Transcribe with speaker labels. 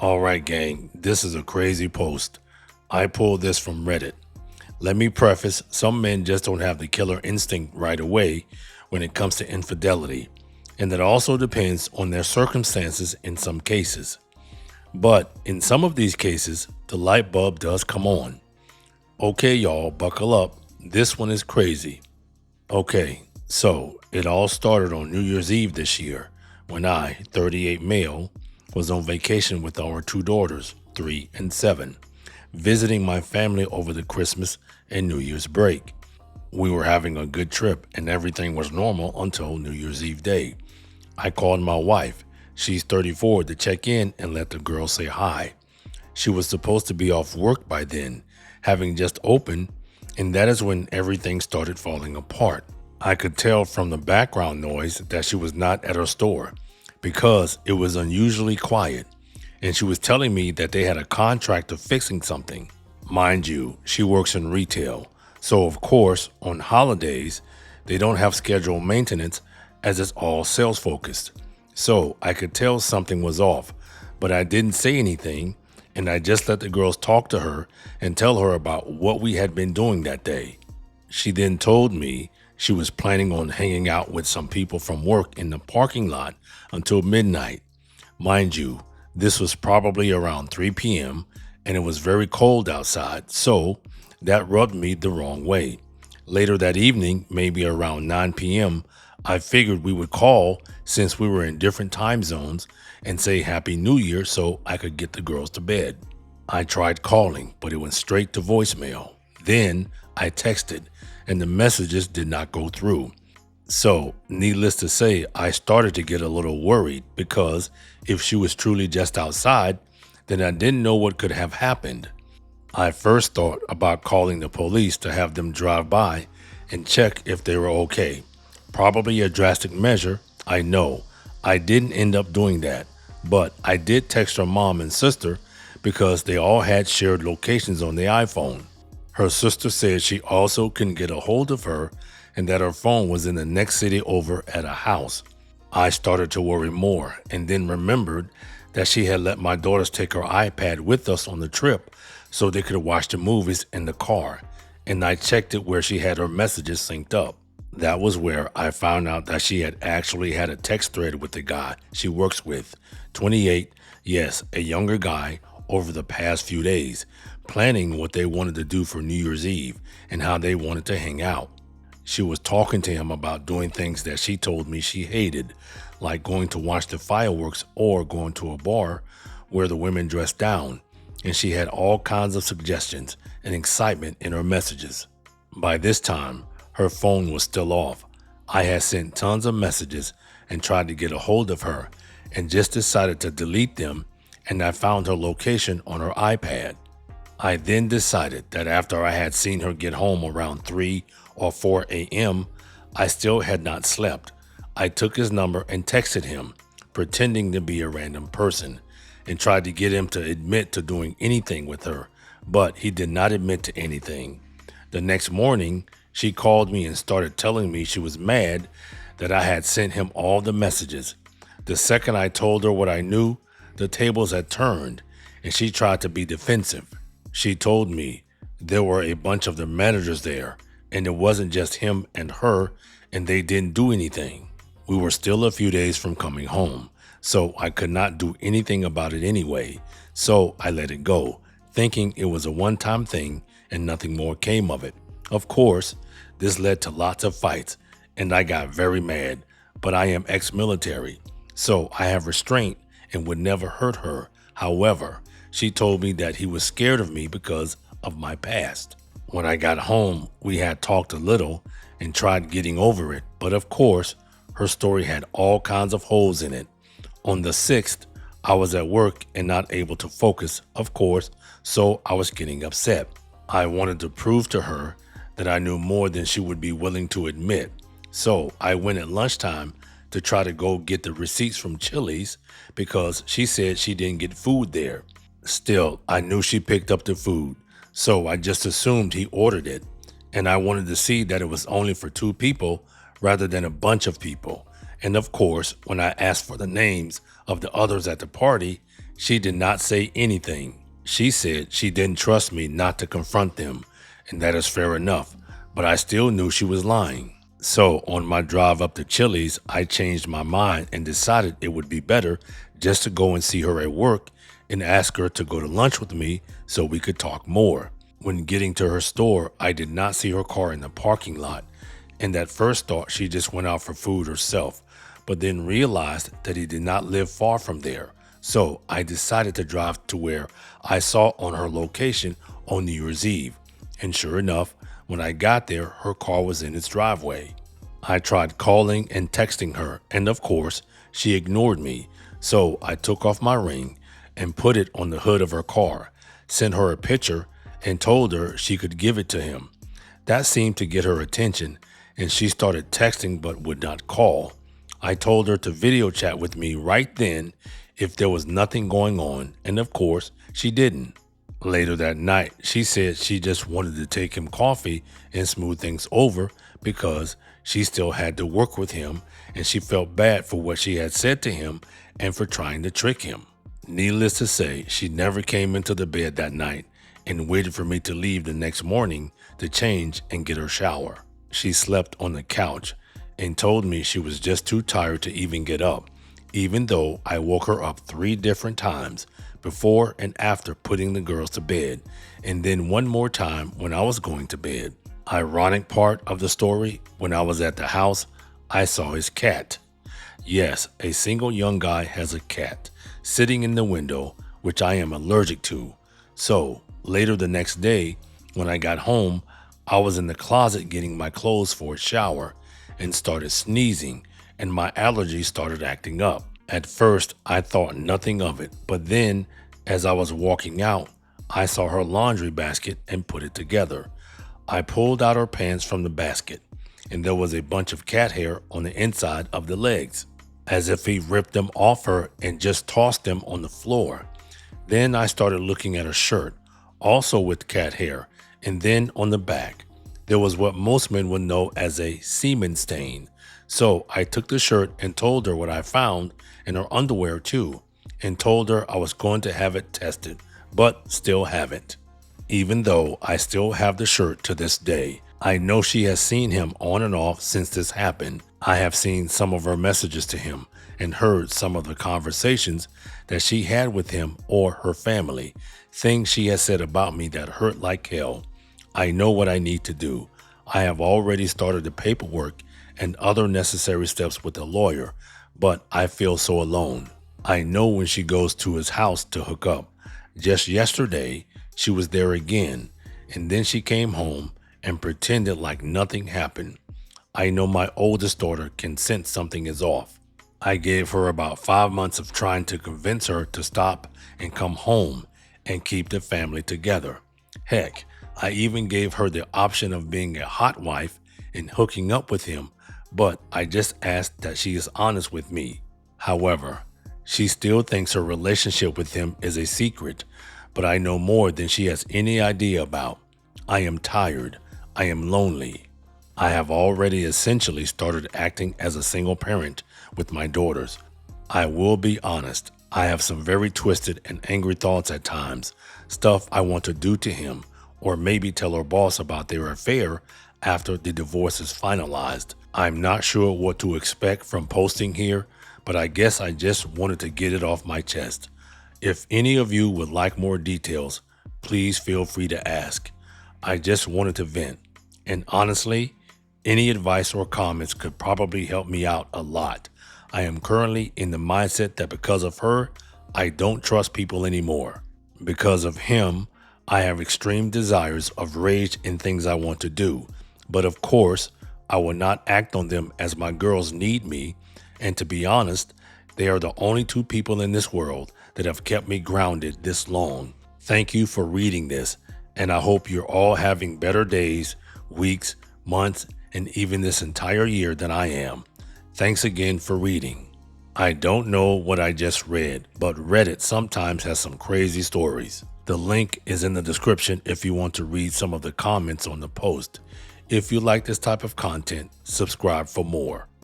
Speaker 1: All right, gang, this is a crazy post. I pulled this from Reddit. Let me preface, some men just don't have the killer instinct right away when it comes to infidelity, and that also depends on their circumstances in some cases. But in some of these cases, the light bulb does come on. Okay, y'all, buckle up. This one is crazy. Okay, so it all started on New Year's Eve this year when I, 38 male, was on vacation with our two daughters, 3 and 7, visiting my family over the Christmas and New Year's break. We were having a good trip and everything was normal until New Year's Eve day. I called my wife, she's 34, to check in and let the girls say hi. She was supposed to be off work by then, having just opened, and that is when everything started falling apart. I could tell from the background noise that she was not at her store because it was unusually quiet, and she was telling me that they had a contract of fixing something. Mind you, she works in retail, so of course, on holidays, they don't have scheduled maintenance as it's all sales focused. So I could tell something was off, but I didn't say anything, and I just let the girls talk to her and tell her about what we had been doing that day. She then told me she was planning on hanging out with some people from work in the parking lot until midnight. Mind you, this was probably around 3 p.m. and it was very cold outside, so that rubbed me the wrong way. Later that evening, maybe around 9 p.m., I figured we would call since we were in different time zones and say Happy New Year so I could get the girls to bed. I tried calling, but it went straight to voicemail. Then I texted, and the messages did not go through. So, needless to say, I started to get a little worried because if she was truly just outside, then I didn't know what could have happened. I first thought about calling the police to have them drive by and check if they were okay. Probably a drastic measure, I know. I didn't end up doing that, but I did text her mom and sister because they all had shared locations on the iPhone. Her sister said she also couldn't get a hold of her and that her phone was in the next city over at a house. I started to worry more and then remembered that she had let my daughters take her iPad with us on the trip so they could watch the movies in the car, and I checked it where she had her messages synced up. That was where I found out that she had actually had a text thread with the guy she works with, 28, yes, a younger guy, over the past few days, planning what they wanted to do for New Year's Eve and how they wanted to hang out. She was talking to him about doing things that she told me she hated, like going to watch the fireworks or going to a bar where the women dressed down, and she had all kinds of suggestions and excitement in her messages. By this time, her phone was still off. I had sent tons of messages and tried to get a hold of her and just decided to delete them, and I found her location on her iPad. I then decided that after I had seen her get home around 3 or 4 a.m., I still had not slept. I took his number and texted him, pretending to be a random person, and tried to get him to admit to doing anything with her, but he did not admit to anything. The next morning, she called me and started telling me she was mad that I had sent him all the messages. The second I told her what I knew, the tables had turned, and she tried to be defensive. She told me there were a bunch of the managers there, and it wasn't just him and her, and they didn't do anything. We were still a few days from coming home, so I could not do anything about it anyway, so I let it go, thinking it was a one-time thing and nothing more came of it. Of course, this led to lots of fights, and I got very mad, but I am ex-military, so I have restraint and would never hurt her. However, she told me that he was scared of me because of my past. When I got home, we had talked a little and tried getting over it, but of course, her story had all kinds of holes in it. On the 6th, I was at work and not able to focus, of course, so I was getting upset. I wanted to prove to her that I knew more than she would be willing to admit, so I went at lunchtime to try to go get the receipts from Chili's because she said she didn't get food there. Still, I knew she picked up the food, so I just assumed he ordered it, and I wanted to see that it was only for 2 people rather than a bunch of people. And of course, when I asked for the names of the others at the party, She did not say anything. She said she didn't trust me not to confront them, and that is fair enough, but I still knew she was lying. So on my drive up to Chili's, I changed my mind and decided it would be better just to go and see her at work and ask her to go to lunch with me so we could talk more. When getting to her store, I did not see her car in the parking lot, and at first thought she just went out for food herself, but then realized that he did not live far from there. So I decided to drive to where I saw on her location on New Year's Eve. And sure enough, when I got there, her car was in its driveway. I tried calling and texting her, and of course, she ignored me. So I took off my ring and put it on the hood of her car, sent her a picture, and told her she could give it to him. That seemed to get her attention, and she started texting but would not call. I told her to video chat with me right then if there was nothing going on, and of course, she didn't. Later that night, she said she just wanted to take him coffee and smooth things over because she still had to work with him and she felt bad for what she had said to him and for trying to trick him. Needless to say, she never came into the bed that night and waited for me to leave the next morning to change and get her shower. She slept on the couch and told me she was just too tired to even get up, even though I woke her up 3 different times before and after putting the girls to bed, and then one more time when I was going to bed. Ironic part of the story, when I was at the house, I saw his cat. Yes, a single young guy has a cat sitting in the window, which I am allergic to. So later the next day, when I got home, I was in the closet getting my clothes for a shower and started sneezing, and my allergies started acting up. At first, I thought nothing of it, but then, as I was walking out, I saw her laundry basket and put it together. I pulled out her pants from the basket, and there was a bunch of cat hair on the inside of the legs, as if he ripped them off her and just tossed them on the floor. Then I started looking at her shirt, also with cat hair, and then on the back, there was what most men would know as a semen stain. So I took the shirt and told her what I found, and her underwear too, and told her I was going to have it tested, but still haven't. Even though I still have the shirt to this day, I know she has seen him on and off since this happened. I have seen some of her messages to him and heard some of the conversations that she had with him or her family, things she has said about me that hurt like hell. I know what I need to do. I have already started the paperwork and other necessary steps with the lawyer, but I feel so alone. I know when she goes to his house to hook up. Just yesterday, she was there again, and then she came home and pretended like nothing happened. I know my oldest daughter can sense something is off. I gave her about 5 months of trying to convince her to stop and come home and keep the family together. Heck, I even gave her the option of being a hot wife and hooking up with him, but I just asked that she is honest with me. However, she still thinks her relationship with him is a secret, but I know more than she has any idea about. I am tired. I am lonely. I have already essentially started acting as a single parent with my daughters. I will be honest, I have some very twisted and angry thoughts at times, stuff I want to do to him, or maybe tell her boss about their affair after the divorce is finalized. I'm not sure what to expect from posting here, but I guess I just wanted to get it off my chest. If any of you would like more details, please feel free to ask. I just wanted to vent, and honestly, any advice or comments could probably help me out a lot. I am currently in the mindset that because of her, I don't trust people anymore. Because of him, I have extreme desires of rage in things I want to do, but of course, I will not act on them as my girls need me, and to be honest, they are the only 2 people in this world that have kept me grounded this long. Thank you for reading this, and I hope you're all having better days, weeks, months, and even this entire year than I am. Thanks again for reading. I don't know what I just read, but Reddit sometimes has some crazy stories. The link is in the description if you want to read some of the comments on the post. If you like this type of content, subscribe for more.